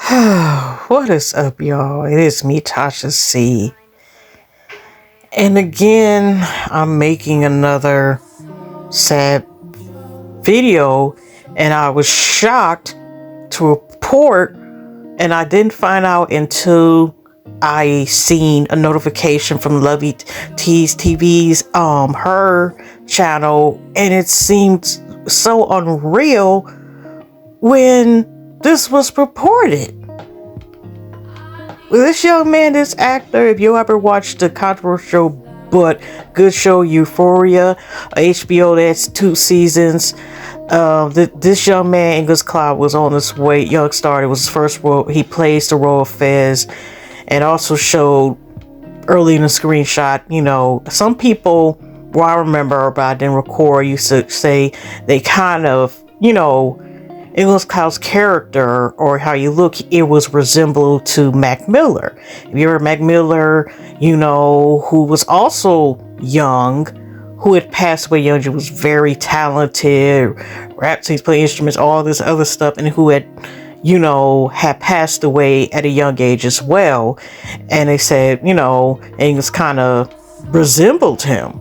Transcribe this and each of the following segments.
What is up, y'all? It is me, Tasha C. And again, I'm making another sad video, and I was shocked to report, and I didn't find out until I seen a notification from Lovey T's TV's her channel, and it seemed so unreal when this was reported. This young man, this actor, if you ever watched the controversial but good show Euphoria, HBO, that's 2 seasons. This young man, Angus was on his way, young star. It was his first role. He plays the role of Fez, and also showed early in the screenshot, some people, well, I remember, but I didn't record, used to say they kind of, Angus Cloud's character, or how you look, it was resembled to Mac Miller. If you remember Mac Miller, who was also young, who had passed away young, he was very talented, raps, he's playing instruments, all this other stuff, and who had, had passed away at a young age as well. And they said, Angus kind of resembled him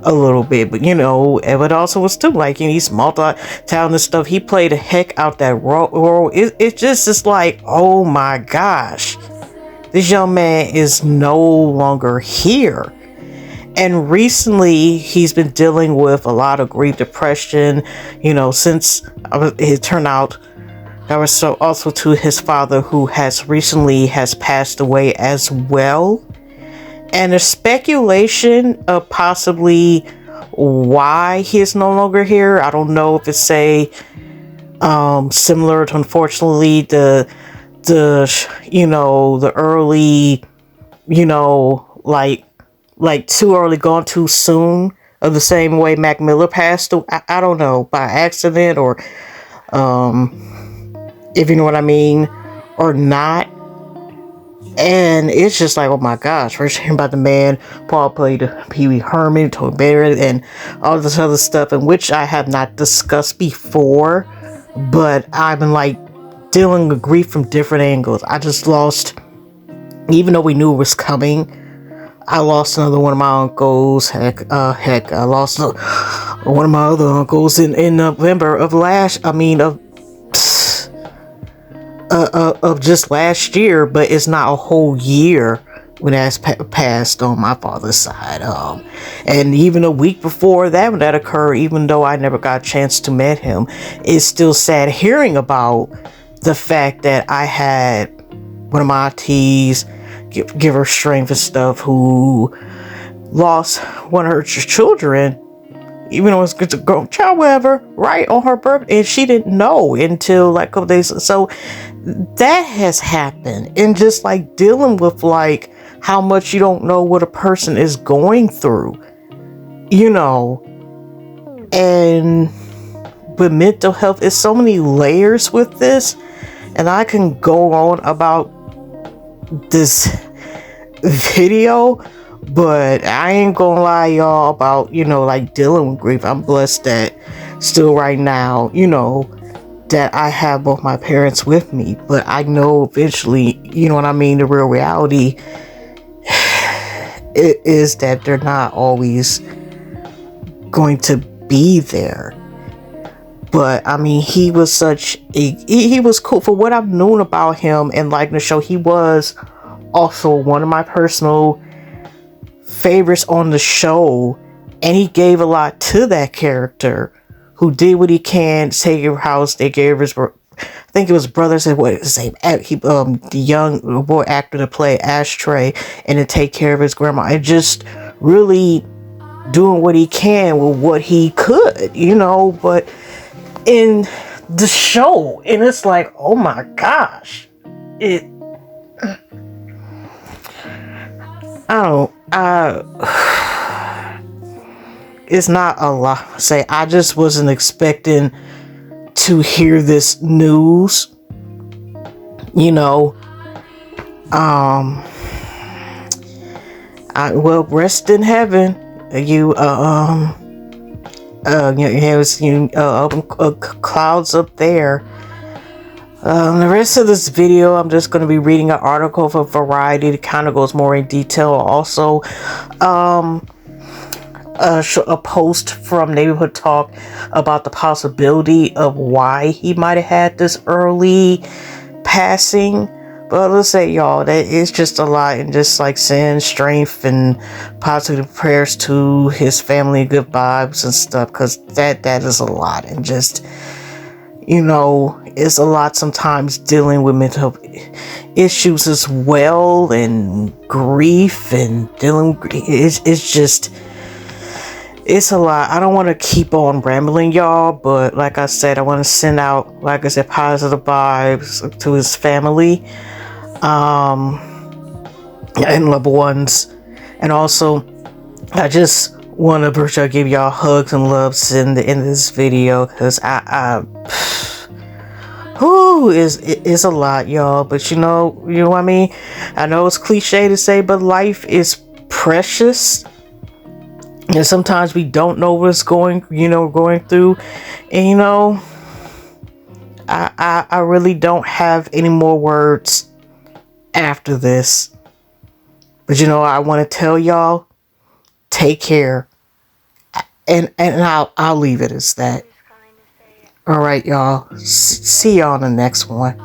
a little bit, but Evan also was too, like, he's multi-talented stuff. He played the heck out that role. It's just like, oh my gosh, this young man is no longer here. And recently he's been dealing with a lot of grief, depression, since it turned out that was so also to his father, who has passed away as well. And there's speculation of possibly why he is no longer here. I don't know if it's similar to, unfortunately, the early, like too early, gone too soon, of the same way Mac Miller passed away. I don't know, by accident, or if you know what I mean, or not. And it's just like, oh my gosh, first hearing about the man, Paul played Pee Wee Herman, Tony Barrett, and all this other stuff, in which I have not discussed before, but I've been like dealing with grief from different angles. I just lost, even though we knew it was coming, I lost another one of my uncles. I lost one of my other uncles in November of of just last year, but it's not a whole year when that's passed on my father's side. And even a week before that, when that occurred, even though I never got a chance to meet him, it's still sad hearing about the fact that I had one of my aunties, give her strength and stuff, who lost one of her children, even though it's a girl child, whatever, right on her birthday, and she didn't know until like a couple days. So that has happened, and just like dealing with like how much you don't know what a person is going through, and with mental health, it's so many layers with this, and I can go on about this video, but I ain't gonna lie, y'all, about, like dealing with grief. I'm blessed that still right now, that I have both my parents with me. But I know eventually, the real reality it is that they're not always going to be there. But he was he was cool. For what I've known about him and like the show, he was also one of my personal favorites on the show, and he gave a lot to that character, who did what he can to take care of house. They gave his, I think it was brother, said what his name, the young boy actor to play Ashtray, and to take care of his grandma, and just really doing what he can with what he could, but in the show, and it's like, oh my gosh, it's not a lot to say. I just wasn't expecting to hear this news, well, rest in heaven. Open clouds up there. The rest of this video, I'm just going to be reading an article for Variety that kind of goes more in detail. Also, a post from Neighborhood Talk about the possibility of why he might have had this early passing. But let's say, y'all, that it's just a lot, and just like send strength and positive prayers to his family, good vibes and stuff, because that is a lot. And just, it's a lot sometimes dealing with mental issues as well, and grief, and it's a lot. I don't want to keep on rambling, y'all, but like I said, I want to send out, like I said, positive vibes to his family, and loved ones. And also, I just want to virtually give y'all hugs and loves in this video, because it's a lot, y'all. But you know what I mean. I know it's cliche to say, but life is precious, and sometimes we don't know what's going through. And I really don't have any more words after this. But I want to tell y'all, take care. And I'll leave it as that. All right, y'all. See y'all on the next one.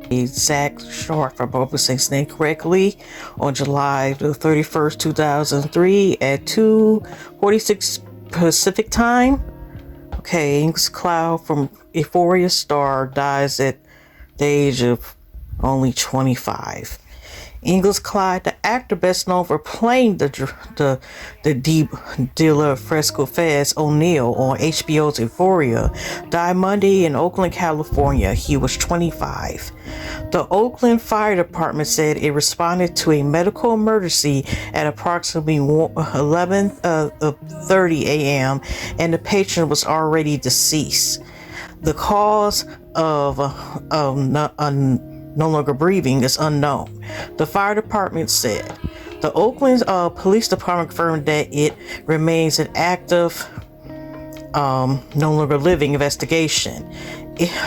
Exact short for purposing snake correctly on July the 31st, 2003 at 2:46 Pacific time. Okay, Angus Cloud from Euphoria star dies at the age of only 25. Angus Clyde, the actor best known for playing the deep dealer Fresco Fez O'Neill on HBO's Euphoria, died Monday in Oakland, California. He was 25. The Oakland Fire Department said it responded to a medical emergency at approximately 11:30 a.m. and the patient was already deceased. The cause of no longer breathing is unknown, the fire department said. The Oakland Police Department confirmed that it remains an active, no longer living investigation. It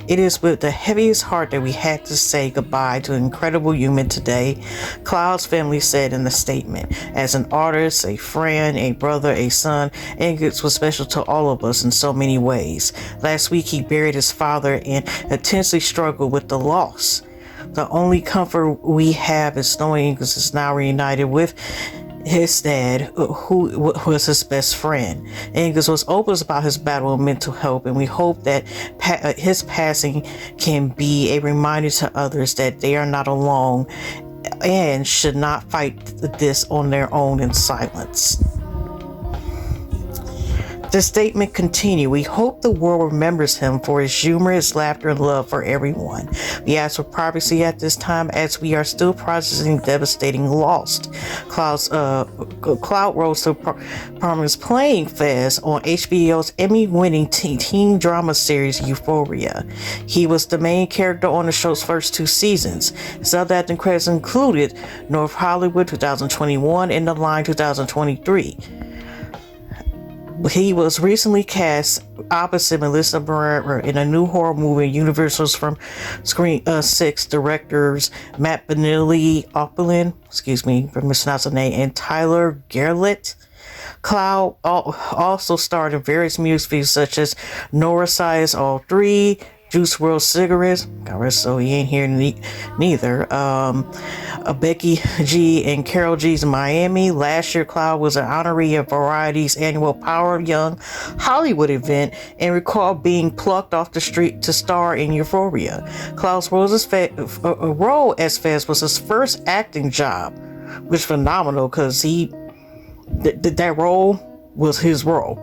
is with the heaviest heart that we had to say goodbye to an incredible human today, Cloud's family said in the statement. As an artist, a friend, a brother, a son, Angus was special to all of us in so many ways. Last week he buried his father and intensely struggled with the loss. The only comfort we have is knowing Angus is now reunited with his dad, who was his best friend. Angus was open about his battle with mental health, and we hope that his passing can be a reminder to others that they are not alone and should not fight this on their own in silence. The statement continued, "We hope the world remembers him for his humor, his laughter, and love for everyone. We ask for privacy at this time as we are still processing devastating loss." Cloud rose to prominence playing Fez on HBO's Emmy-winning teen drama series Euphoria. He was the main character on the show's first 2 seasons. His other acting credits included North Hollywood 2021 and The Line 2023. He was recently cast opposite Melissa Barrera in a new horror movie, Universal's from Screen 6 directors Matt Benelli, excuse me for mispronouncing the name, and Tyler Gerlett. Cloud also starred in various music videos such as Nora Size All 3, Juice WRLD Cigarettes, so he ain't here neither. Becky G and Carol G's Miami. Last year, Cloud was an honoree at Variety's annual Power Young Hollywood event and recalled being plucked off the street to star in Euphoria. Cloud's role as Fez was his first acting job, which is phenomenal because that role was his role.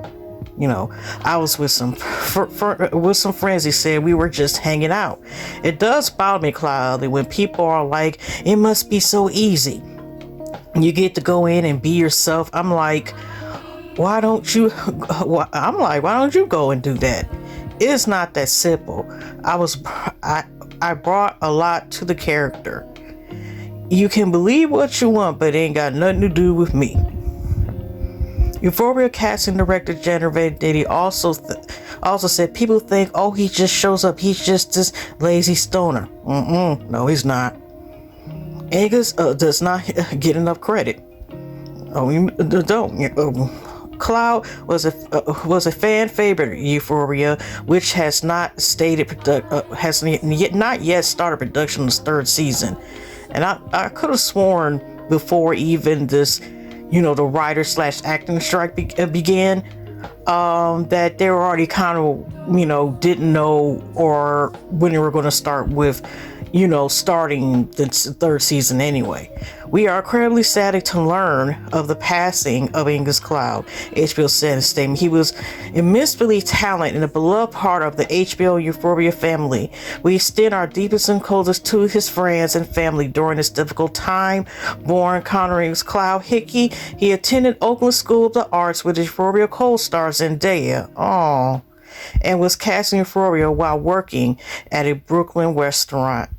You know, I was with some friends. He said we were just hanging out. It does bother me, Cloud, when people are like, "It must be so easy. You get to go in and be yourself." I'm like, why don't you? Why don't you go and do that? It's not that simple. I brought a lot to the character. You can believe what you want, but it ain't got nothing to do with me. Euphoria casting director Jennifer Diddy also said people think, "Oh, he just shows up. He's just this lazy stoner." No, he's not. Angus does not get enough credit. Oh, you don't. Cloud was a fan favorite Euphoria, which has not yet started production of its 3rd season, and I could have sworn before even this, the writer/acting strike began, that they were already kind of, didn't know or when they were going to start with, starting the 3rd season anyway. We are incredibly saddened to learn of the passing of Angus Cloud, HBO said in a statement. He was immensely talented and a beloved part of the HBO Euphoria family. We extend our deepest condolences to his friends and family during this difficult time. Born Connery Cloud Hickey, he attended Oakland School of the Arts with Euphoria co-star Zendaya. And was cast in Euphoria while working at a Brooklyn restaurant.